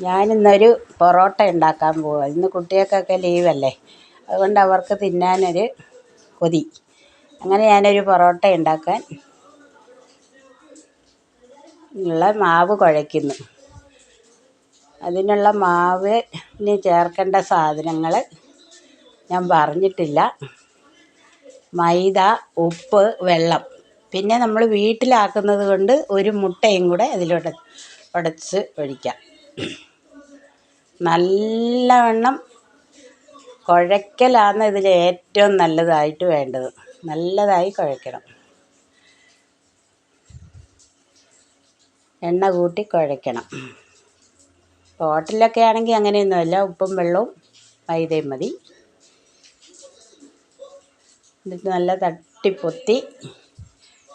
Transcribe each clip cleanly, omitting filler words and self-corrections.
ഞാനിന്നൊരു പൊറോട്ട ഉണ്ടാക്കാൻ പോവാ. ഇന്ന് കുട്ടികൾക്കൊക്കെ ലീവല്ലേ, അതുകൊണ്ട് അവർക്ക് തിന്നാനൊരു കൊതി. അങ്ങനെ ഞാനൊരു പൊറോട്ട ഉണ്ടാക്കാൻ ഉള്ള മാവ് കുഴയ്ക്കുന്നു. അതിനുള്ള മാവിന് ചേർക്കേണ്ട സാധനങ്ങൾ ഞാൻ പറഞ്ഞിട്ടില്ല. മൈദ, ഉപ്പ്, വെള്ളം. പിന്നെ നമ്മൾ വീട്ടിലാക്കുന്നത് കൊണ്ട് ഒരു മുട്ടയും കൂടെ അതിലോട്ട് ഉടച്ച് ഒഴിക്കാം. നല്ലവണ്ണം കുഴയ്ക്കലാണ് ഇതിൽ ഏറ്റവും നല്ലതായിട്ട് വേണ്ടത്. നല്ലതായി കുഴയ്ക്കണം. എണ്ണ കൂട്ടി കുഴയ്ക്കണം. ഹോട്ടലിലൊക്കെ ആണെങ്കിൽ അങ്ങനെയൊന്നുമല്ല, ഉപ്പും വെള്ളവും മൈദയും മതി. എന്നിട്ട് നല്ല തട്ടിപ്പൊത്തി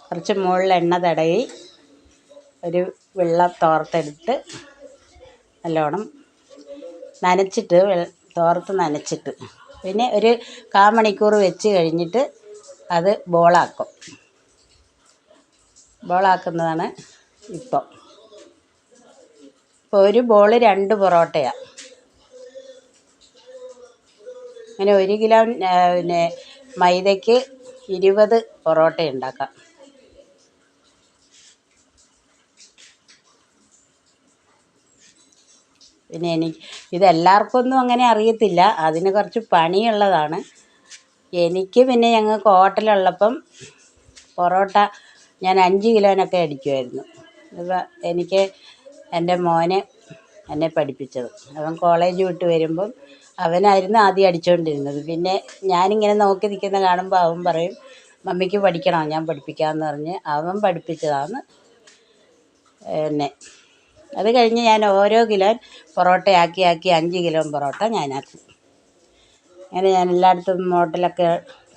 കുറച്ച് മുകളിൽ എണ്ണ തടവി ഒരു വെള്ള തോർത്തെടുത്ത് നല്ലോണം നനച്ചിട്ട് തോർത്ത് നനച്ചിട്ട് പിന്നെ ഒരു 1/4 മണിക്കൂർ വെച്ച് കഴിഞ്ഞിട്ട് അത് ബോളാക്കുന്നതാണ് ഇപ്പോൾ ഒരു ബോൾ 2 പൊറോട്ടയാണ്. അങ്ങനെ 1 കിലോ പിന്നെ മൈദയ്ക്ക് 20 പൊറോട്ട ഉണ്ടാക്കാം. പിന്നെ ഇതെല്ലാവർക്കൊന്നും അങ്ങനെ അറിയത്തില്ല, അതിന് കുറച്ച് പണിയുള്ളതാണ്. എനിക്ക് പിന്നെ ഞങ്ങൾക്ക് ഹോട്ടലുള്ളപ്പം പൊറോട്ട ഞാൻ 5 കിലോനൊക്കെ അടിക്കുമായിരുന്നു. എനിക്ക് എൻ്റെ മോനെ എന്നെ പഠിപ്പിച്ചത്. അവൻ കോളേജ് വിട്ട് വരുമ്പം അവനായിരുന്നു ആദ്യം അടിച്ചുകൊണ്ടിരുന്നത്. പിന്നെ ഞാനിങ്ങനെ നോക്കി നിൽക്കുന്ന കാണുമ്പോൾ അവൻ പറയും, മമ്മിക്ക് പഠിക്കണോ, ഞാൻ പഠിപ്പിക്കാമെന്ന് പറഞ്ഞ് അവൻ പഠിപ്പിച്ചതാണ് എന്നെ. അത് കഴിഞ്ഞ് ഞാൻ ഓരോ കിലോ പൊറോട്ടയാക്കി 5 കിലോ പൊറോട്ട ഞാനാക്കി. അങ്ങനെ ഞാൻ എല്ലായിടത്തും ഹോട്ടലൊക്കെ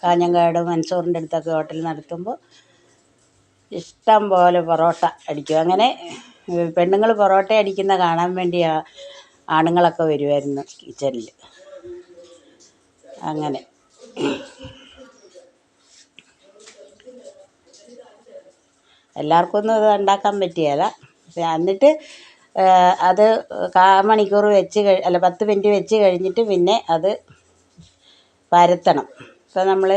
കാഞ്ഞങ്ങാട് മൻസൂറിൻ്റെ അടുത്തൊക്കെ ഹോട്ടൽ നടത്തുമ്പോൾ ഇഷ്ടം പോലെ പൊറോട്ട അടിക്കും. അങ്ങനെ പെണ്ണുങ്ങൾ പൊറോട്ട അടിക്കുന്ന കാണാൻ വേണ്ടി ആണുങ്ങളൊക്കെ വരുമായിരുന്നു കിച്ചണിൽ. അങ്ങനെ എല്ലാവർക്കൊന്നും അത് ഉണ്ടാക്കാൻ പറ്റുകയില്ല. എന്നിട്ട് അത് 1/4 മണിക്കൂർ 10 മിനിറ്റ് വെച്ച് കഴിഞ്ഞിട്ട് പിന്നെ അത് പരത്തണം. ഇപ്പം നമ്മൾ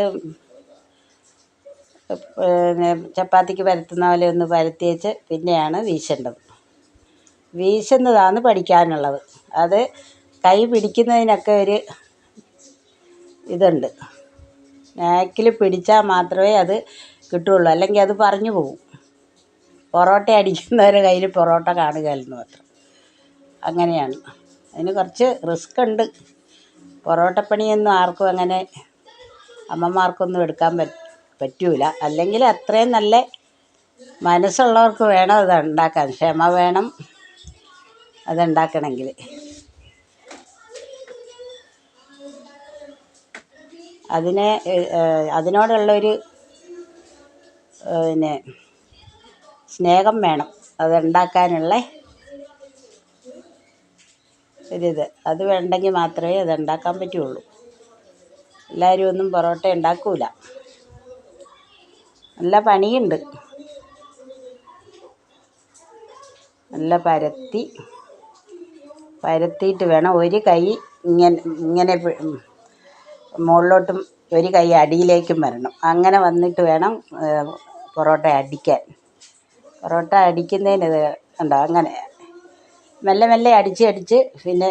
ചപ്പാത്തിക്ക് പരത്തുന്ന പോലെ ഒന്ന് പരത്തിയേച്ച് പിന്നെയാണ് വീശേണ്ടത്. വീശുന്നതാണ് പഠിക്കാനുള്ളത്. അത് കൈ പിടിക്കുന്നതിനൊക്കെ ഒരു ഇതുണ്ട്. നാക്കിൽ പിടിച്ചാൽ മാത്രമേ അത് കിട്ടുകയുള്ളൂ, അല്ലെങ്കിൽ അത് പറഞ്ഞു പോകും. പൊറോട്ട അടിക്കുന്നവരുടെ കയ്യിൽ പൊറോട്ട കാണുകയില്ലെന്ന് മാത്രം. അങ്ങനെയാണ്. അതിന് കുറച്ച് റിസ്ക് ഉണ്ട്. പൊറോട്ടപ്പണിയൊന്നും ആർക്കും അങ്ങനെ അമ്മമാർക്കൊന്നും എടുക്കാൻ പറ്റൂല. അല്ലെങ്കിൽ അത്രയും നല്ല മനസ്സുള്ളവർക്ക് വേണം അത് ഉണ്ടാക്കാൻ, ക്ഷമ വേണം അതുണ്ടാക്കണമെങ്കിൽ. അതിനോടുള്ളൊരു പിന്നെ സ്നേഹം വേണം, അതുണ്ടാക്കാനുള്ള ഒരിത്. അത് വേണ്ടെങ്കിൽ മാത്രമേ അതുണ്ടാക്കാൻ പറ്റുകയുള്ളൂ. എല്ലാവരും ഒന്നും പൊറോട്ട ഉണ്ടാക്കില്ല. നല്ല പണിയുണ്ട്. നല്ല പരത്തിയിട്ട് വേണം ഒരു കൈ ഇങ്ങനെ മുകളിലോട്ടും ഒരു കൈ അടിയിലേക്കും വരണം. അങ്ങനെ വന്നിട്ട് വേണം പൊറോട്ട അടിക്കാൻ. പൊറോട്ട അടിക്കുന്നതിന് ഇത് ഉണ്ടോ, അങ്ങനെ മെല്ലെ മെല്ലെ അടിച്ച് പിന്നെ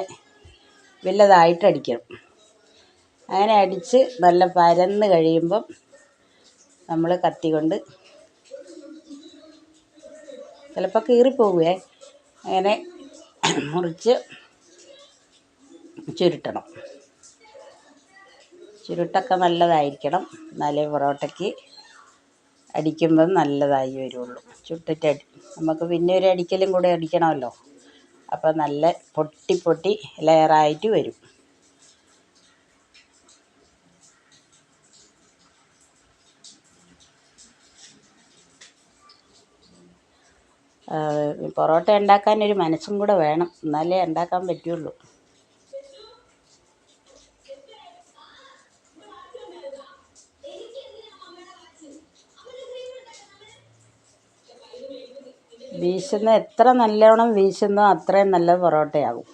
വലുതായിട്ട് അടിക്കണം. അങ്ങനെ അടിച്ച് നല്ല പരന്ന് കഴിയുമ്പം നമ്മൾ കത്തി കൊണ്ട് ചിലപ്പോൾ കീറിപ്പോകുമേ, അങ്ങനെ മുറിച്ച് ചുരുട്ടണം. ചുരുട്ടൊക്കെ നല്ലതായിരിക്കണം, എന്നാലേ പൊറോട്ടയ്ക്ക് അടിക്കുമ്പം നല്ലതായി വരുള്ളൂ. ചുട്ടിട്ട് നമുക്ക് പിന്നെ ഒരു അടിക്കലും കൂടെ അടിക്കണമല്ലോ, അപ്പോൾ നല്ല പൊട്ടി ലെയറായിട്ട് വരും. പൊറോട്ട ഉണ്ടാക്കാൻ ഒരു മനസ്സും കൂടെ വേണം, എന്നാലേ ഉണ്ടാക്കാൻ പറ്റുള്ളൂ. എത്ര നല്ലോണം വീശുന്നോ അത്രയും നല്ല പൊറോട്ടയാകും.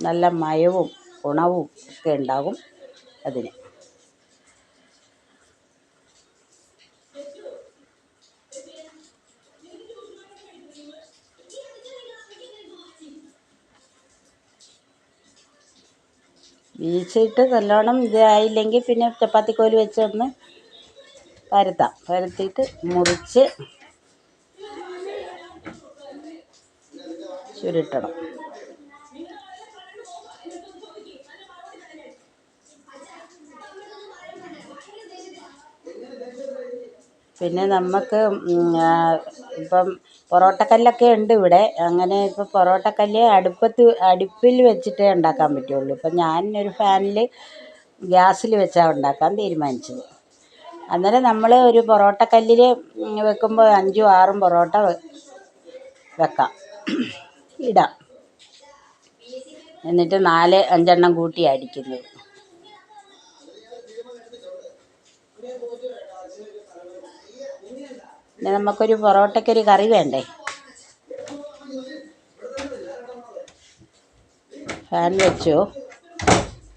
നല്ല മയവും ഗുണവും ഒക്കെ ഉണ്ടാകും അതിന്. വീശിയിട്ട് നല്ലോണം ഇതായില്ലെങ്കിൽ പിന്നെ ചപ്പാത്തിക്കോല് വെച്ച് ഒന്ന് പരത്തിയിട്ട് മുറിച്ച് ചുരുട്ടണം. പിന്നെ നമുക്ക് ഇപ്പം പൊറോട്ടക്കല്ലൊക്കെ ഉണ്ട് ഇവിടെ. അങ്ങനെ ഇപ്പം പൊറോട്ടക്കല്ല് അടുപ്പിൽ വെച്ചിട്ടേ ഉണ്ടാക്കാൻ പറ്റുള്ളൂ. ഇപ്പം ഞാൻ ഒരു ഫാനിൽ ഗ്യാസിൽ വെച്ചാണ് ഉണ്ടാക്കാൻ തീരുമാനിച്ചത്. അന്നേരം നമ്മൾ ഒരു പൊറോട്ടക്കല്ലിൽ വെക്കുമ്പോൾ 5ഉം 6ഉം പൊറോട്ട ഇടാം. എന്നിട്ട് 4-5 എണ്ണം കൂട്ടി അടിക്കുന്നത്. പിന്നെ നമുക്കൊരു പൊറോട്ടയ്ക്കൊരു കറി വേണ്ടേ. ഫാൻ വെച്ചു,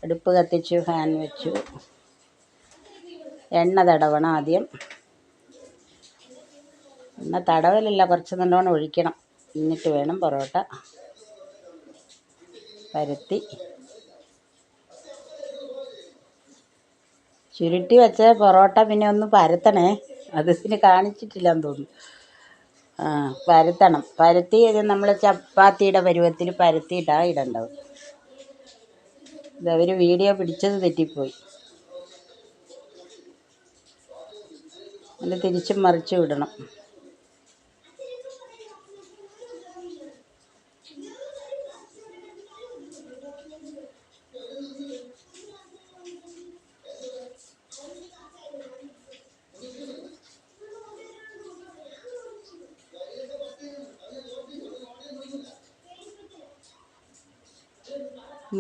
അടുപ്പ് കത്തിച്ചു, ഫാൻ വെച്ചു. എണ്ണ തടവണം ആദ്യം. എണ്ണ തടവലല്ല, കുറച്ച് നല്ലോണം ഒഴിക്കണം. എന്നിട്ട് വേണം പൊറോട്ട പരത്തി. ചുരുട്ടി വെച്ച പൊറോട്ട പിന്നെ ഒന്ന് പരത്തണേ. അതിന് കാണിച്ചിട്ടില്ലെന്ന് തോന്നുന്നു. പരത്തണം. പരത്തി നമ്മൾ ചപ്പാത്തിയുടെ പരുവത്തിൽ പരത്തിയിട്ടാണ് ഇടേണ്ടത്. ഇതവർ വീഡിയോ പിടിച്ചത് തെറ്റിപ്പോയി. അത് തിരിച്ചും മറിച്ചും ഇടണം.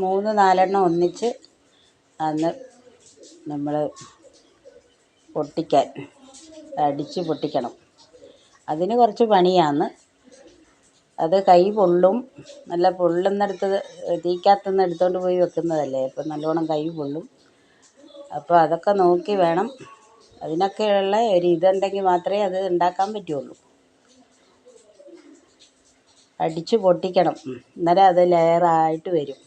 മൂന്ന് നാലെണ്ണം ഒന്നിച്ച് അന്ന് നമ്മൾ അടിച്ച് പൊട്ടിക്കണം. അതിന് കുറച്ച് പണിയാണ്. അത് കൈ പൊള്ളും. നല്ല പൊള്ളുന്നിടത്ത് തീക്കകത്തുനിന്ന് എടുത്തുകൊണ്ട് പോയി വെക്കുന്നതല്ലേ, അപ്പം നല്ലോണം കൈ പൊള്ളും. അപ്പോൾ അതൊക്കെ നോക്കി വേണം. അതിനൊക്കെയുള്ള ഒരു ഇതുണ്ടെങ്കിൽ മാത്രമേ അത് ഉണ്ടാക്കാൻ പറ്റുള്ളൂ. അടിച്ച് പൊട്ടിക്കണം, അന്നേരം അത് ലെയറായിട്ട് വരും.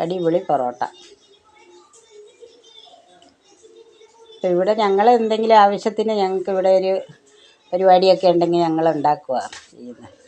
അടിപൊളി പൊറോട്ട. ഇപ്പം ഇവിടെ ഞങ്ങൾ എന്തെങ്കിലും ആവശ്യത്തിന്, ഞങ്ങൾക്ക് ഇവിടെ ഒരു പരിപാടിയൊക്കെ ഉണ്ടെങ്കിൽ ഞങ്ങൾ ഉണ്ടാക്കുകയാണ് ചെയ്യുന്നത്.